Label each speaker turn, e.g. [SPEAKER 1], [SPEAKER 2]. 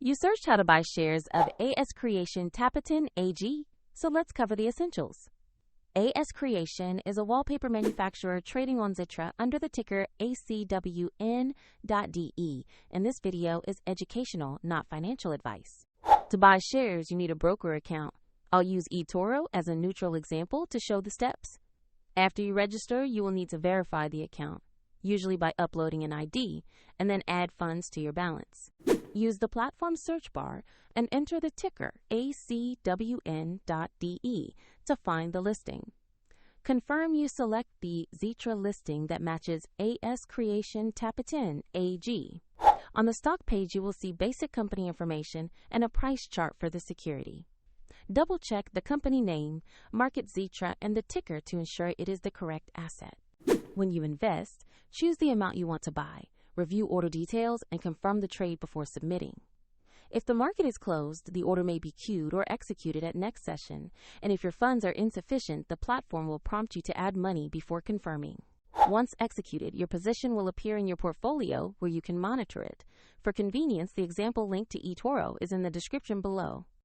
[SPEAKER 1] You searched how to buy shares of AS Creation Tapeten AG, so let's cover the essentials. AS Creation is a wallpaper manufacturer trading on Xetra under the ticker ACWN.DE, and this video is educational, not financial advice. To buy shares, you need a broker account. I'll use eToro as a neutral example to show the steps. After you register, you will need to verify the account, usually by uploading an ID, and then add funds to your balance. Use the platform search bar and enter the ticker ACWN.DE to find the listing. Confirm you select the Xetra listing that matches AS Creation Tapeten AG. On the stock page, you will see basic company information and a price chart for the security. Double-check the company name, market Xetra, and the ticker to ensure it is the correct asset. When you invest, choose the amount you want to buy, review order details, and confirm the trade before submitting. If the market is closed, the order may be queued or executed at next session, and if your funds are insufficient, the platform will prompt you to add money before confirming. Once executed, your position will appear in your portfolio where you can monitor it. For convenience, the example link to eToro is in the description below.